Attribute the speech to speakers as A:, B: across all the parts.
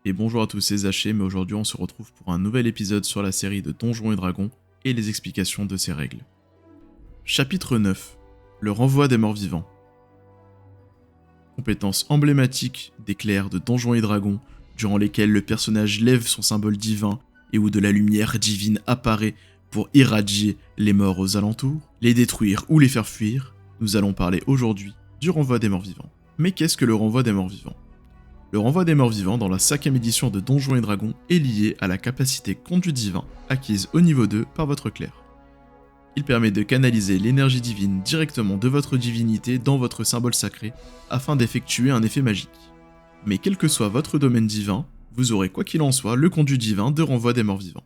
A: Et bonjour à tous, c'est Zaché, mais aujourd'hui on se retrouve pour un nouvel épisode sur la série de Donjons et Dragons et les explications de ses règles. Chapitre 9. Le renvoi des morts vivants. Compétence emblématique des clercs de Donjons et Dragons, durant lesquelles le personnage lève son symbole divin et où de la lumière divine apparaît pour irradier les morts aux alentours, les détruire ou les faire fuir. Nous allons parler aujourd'hui du renvoi des morts vivants. Mais qu'est-ce que le renvoi des morts vivants ? Le renvoi des morts vivants dans la 5ème édition de Donjons et Dragons est lié à la capacité conduit divin acquise au niveau 2 par votre clerc. Il permet de canaliser l'énergie divine directement de votre divinité dans votre symbole sacré afin d'effectuer un effet magique. Mais quel que soit votre domaine divin, vous aurez quoi qu'il en soit le conduit divin de renvoi des morts vivants.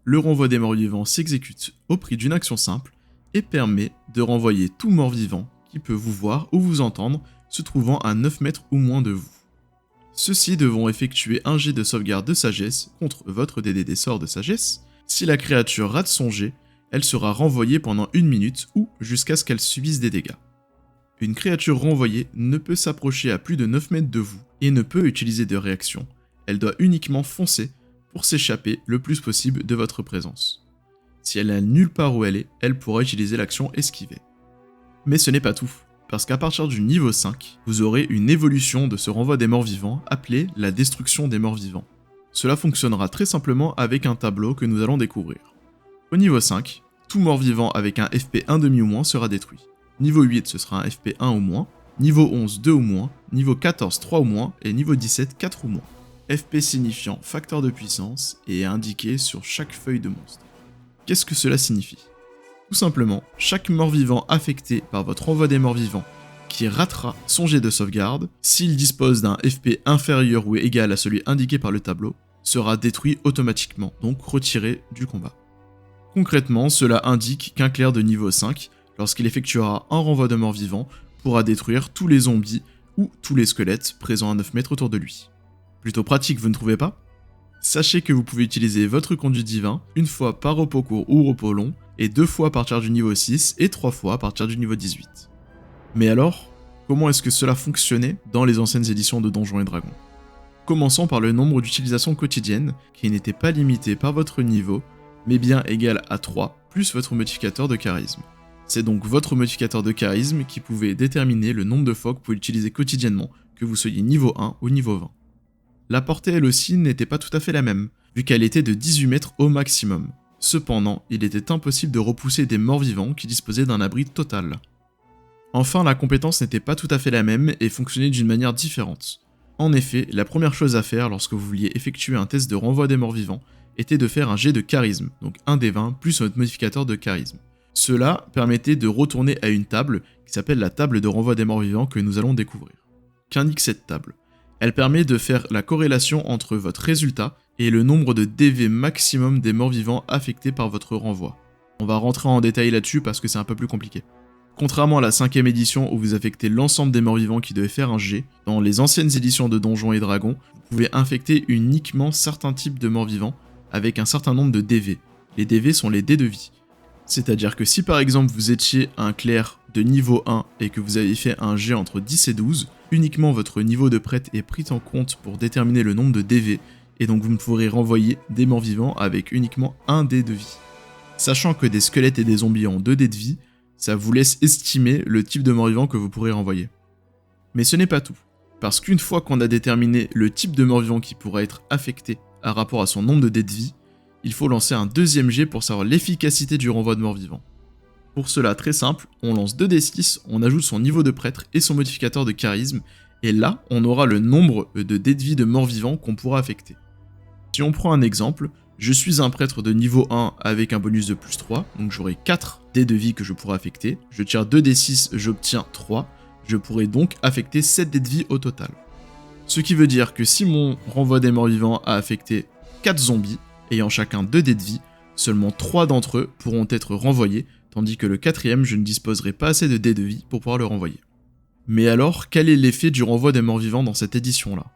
A: Le renvoi des morts vivants s'exécute au prix d'une action simple et permet de renvoyer tout mort vivant qui peut vous voir ou vous entendre se trouvant à 9 mètres ou moins de vous. Ceux-ci devront effectuer un jet de sauvegarde de sagesse contre votre DD des sorts de sagesse. Si la créature rate son jet, elle sera renvoyée pendant 1 minute ou jusqu'à ce qu'elle subisse des dégâts. Une créature renvoyée ne peut s'approcher à plus de 9 mètres de vous et ne peut utiliser de réaction. Elle doit uniquement foncer pour s'échapper le plus possible de votre présence. Si elle n'a nulle part où elle est, elle pourra utiliser l'action esquiver. Mais ce n'est pas tout. Parce qu'à partir du niveau 5, vous aurez une évolution de ce renvoi des morts vivants appelée la destruction des morts vivants. Cela fonctionnera très simplement avec un tableau que nous allons découvrir. Au niveau 5, tout mort vivant avec un FP 1,5 ou moins sera détruit. Niveau 8, ce sera un FP 1 ou moins. Niveau 11, 2 ou moins. Niveau 14, 3 ou moins. Et niveau 17, 4 ou moins. FP signifiant facteur de puissance et est indiqué sur chaque feuille de monstre. Qu'est-ce que cela signifie ? Tout simplement, chaque mort-vivant affecté par votre renvoi des morts vivants qui ratera son jet de sauvegarde, s'il dispose d'un FP inférieur ou égal à celui indiqué par le tableau, sera détruit automatiquement, donc retiré du combat. Concrètement, cela indique qu'un clerc de niveau 5, lorsqu'il effectuera un renvoi de morts vivants, pourra détruire tous les zombies ou tous les squelettes présents à 9 mètres autour de lui. Plutôt pratique, vous ne trouvez pas ? Sachez que vous pouvez utiliser votre conduit divin une fois par repos court ou repos long, et 2 fois à partir du niveau 6 et 3 fois à partir du niveau 18. Mais alors, comment est-ce que cela fonctionnait dans les anciennes éditions de Donjons et Dragons ? Commençons par le nombre d'utilisations quotidiennes, qui n'était pas limité par votre niveau, mais bien égal à 3, plus votre modificateur de charisme. C'est donc votre modificateur de charisme qui pouvait déterminer le nombre de fois que vous pouvez l'utiliser quotidiennement, que vous soyez niveau 1 ou niveau 20. La portée elle aussi n'était pas tout à fait la même, vu qu'elle était de 18 mètres au maximum. Cependant, il était impossible de repousser des morts vivants qui disposaient d'un abri total. Enfin, la compétence n'était pas tout à fait la même et fonctionnait d'une manière différente. En effet, la première chose à faire lorsque vous vouliez effectuer un test de renvoi des morts vivants était de faire un jet de charisme, donc un des 20 plus votre modificateur de charisme. Cela permettait de retourner à une table qui s'appelle la table de renvoi des morts vivants que nous allons découvrir. Qu'indique cette table ? Elle permet de faire la corrélation entre votre résultat et le nombre de DV maximum des morts vivants affectés par votre renvoi. On va rentrer en détail là-dessus parce que c'est un peu plus compliqué. Contrairement à la 5ème édition où vous affectez l'ensemble des morts vivants qui devaient faire un G, dans les anciennes éditions de Donjons et Dragons, vous pouvez infecter uniquement certains types de morts vivants avec un certain nombre de DV. Les DV sont les dés de vie. C'est-à-dire que si par exemple vous étiez un clerc de niveau 1 et que vous avez fait un G entre 10 et 12, uniquement votre niveau de prêtre est pris en compte pour déterminer le nombre de DV, et donc vous ne pourrez renvoyer des morts vivants avec uniquement un dé de vie. Sachant que des squelettes et des zombies ont 2 dés de vie, ça vous laisse estimer le type de mort vivant que vous pourrez renvoyer. Mais ce n'est pas tout, parce qu'une fois qu'on a déterminé le type de mort vivant qui pourra être affecté à rapport à son nombre de dés de vie, il faut lancer un deuxième jet pour savoir l'efficacité du renvoi de mort vivant. Pour cela, très simple, on lance 2d6, on ajoute son niveau de prêtre et son modificateur de charisme, et là, on aura le nombre de dés de vie de mort vivant qu'on pourra affecter. Si on prend un exemple, je suis un prêtre de niveau 1 avec un bonus de plus 3, donc j'aurai 4 dés de vie que je pourrai affecter. Je tire 2d6, j'obtiens 3, je pourrai donc affecter 7 dés de vie au total. Ce qui veut dire que si mon renvoi des morts vivants a affecté 4 zombies, ayant chacun 2 dés de vie, seulement 3 d'entre eux pourront être renvoyés, tandis que le 4ème, je ne disposerai pas assez de dés de vie pour pouvoir le renvoyer. Mais alors, quel est l'effet du renvoi des morts vivants dans cette édition-là ?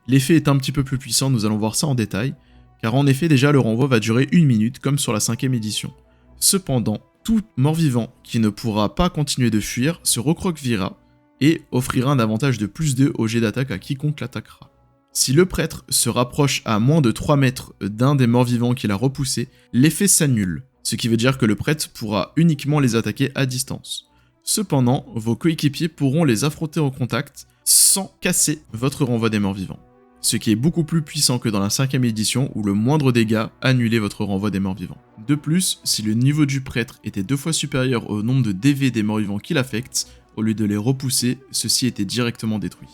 A: L'effet est un petit peu plus puissant, nous allons voir ça en détail, car en effet déjà le renvoi va durer 1 minute comme sur la 5ème édition. Cependant, tout mort-vivant qui ne pourra pas continuer de fuir se recroquevillera et offrira un avantage de plus 2 au jet d'attaque à quiconque l'attaquera. Si le prêtre se rapproche à moins de 3 mètres d'un des morts-vivants qu'il a repoussé, l'effet s'annule, ce qui veut dire que le prêtre pourra uniquement les attaquer à distance. Cependant, vos coéquipiers pourront les affronter au contact sans casser votre renvoi des morts-vivants. Ce qui est beaucoup plus puissant que dans la 5ème édition où le moindre dégât annulait votre renvoi des morts-vivants. De plus, si le niveau du prêtre était 2 fois supérieur au nombre de DV des morts-vivants qu'il affecte, au lieu de les repousser, ceux-ci étaient directement détruits.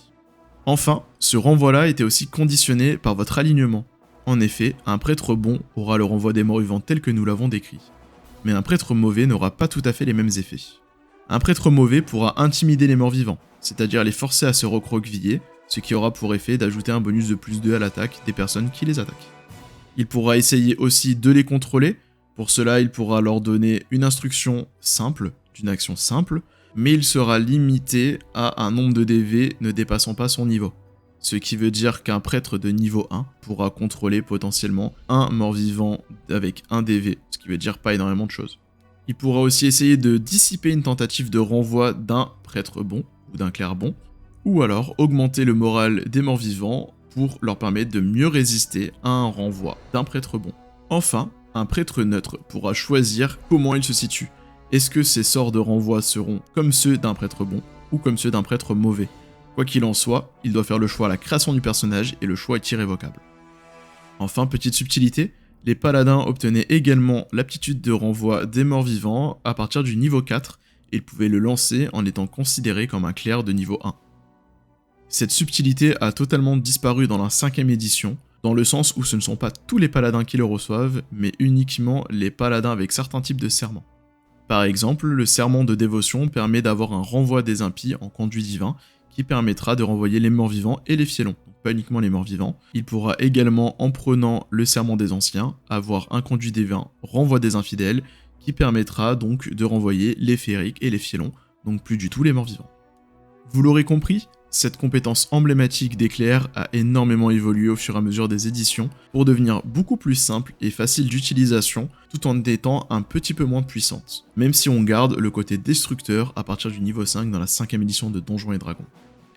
A: Enfin, ce renvoi-là était aussi conditionné par votre alignement. En effet, un prêtre bon aura le renvoi des morts-vivants tel que nous l'avons décrit. Mais un prêtre mauvais n'aura pas tout à fait les mêmes effets. Un prêtre mauvais pourra intimider les morts-vivants, c'est-à-dire les forcer à se recroqueviller, ce qui aura pour effet d'ajouter un bonus de +2 à l'attaque des personnes qui les attaquent. Il pourra essayer aussi de les contrôler, pour cela il pourra leur donner une instruction simple, d'une action simple, mais il sera limité à un nombre de DV ne dépassant pas son niveau. Ce qui veut dire qu'un prêtre de niveau 1 pourra contrôler potentiellement un mort-vivant avec un DV, ce qui veut dire pas énormément de choses. Il pourra aussi essayer de dissiper une tentative de renvoi d'un prêtre bon, ou d'un clerc bon, ou alors augmenter le moral des morts-vivants pour leur permettre de mieux résister à un renvoi d'un prêtre bon. Enfin, un prêtre neutre pourra choisir comment il se situe. Est-ce que ses sorts de renvoi seront comme ceux d'un prêtre bon, ou comme ceux d'un prêtre mauvais? Quoi qu'il en soit, il doit faire le choix à la création du personnage et le choix est irrévocable. Enfin, petite subtilité, les paladins obtenaient également l'aptitude de renvoi des morts-vivants à partir du niveau 4, et ils pouvaient le lancer en étant considérés comme un clerc de niveau 1. Cette subtilité a totalement disparu dans la 5ème édition, dans le sens où ce ne sont pas tous les paladins qui le reçoivent, mais uniquement les paladins avec certains types de serments. Par exemple, le serment de dévotion permet d'avoir un renvoi des impies en conduit divin, qui permettra de renvoyer les morts-vivants et les fielons, donc pas uniquement les morts-vivants. Il pourra également, en prenant le serment des anciens, avoir un conduit divin renvoi des infidèles, qui permettra donc de renvoyer les féeriques et les fielons, donc plus du tout les morts-vivants. Vous l'aurez compris, cette compétence emblématique des clercs a énormément évolué au fur et à mesure des éditions pour devenir beaucoup plus simple et facile d'utilisation tout en étant un petit peu moins puissante, même si on garde le côté destructeur à partir du niveau 5 dans la 5ème édition de Donjons et Dragons.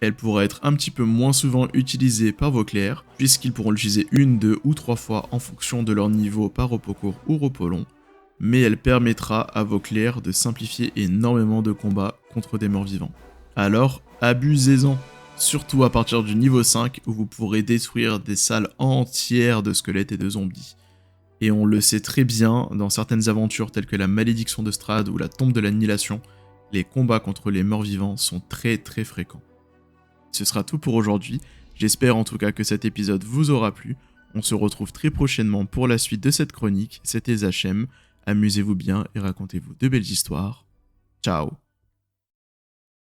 A: Elle pourra être un petit peu moins souvent utilisée par vos clercs, puisqu'ils pourront l'utiliser 1, 2 ou 3 fois en fonction de leur niveau par repos court ou repos long, mais elle permettra à vos clercs de simplifier énormément de combats contre des morts-vivants. Alors, abusez-en, surtout à partir du niveau 5 où vous pourrez détruire des salles entières de squelettes et de zombies. Et on le sait très bien, dans certaines aventures telles que la malédiction de Strahd ou la tombe de l'annihilation, les combats contre les morts-vivants sont très fréquents. Ce sera tout pour aujourd'hui, j'espère en tout cas que cet épisode vous aura plu. On se retrouve très prochainement pour la suite de cette chronique, c'était Zachem, amusez-vous bien et racontez-vous de belles histoires. Ciao.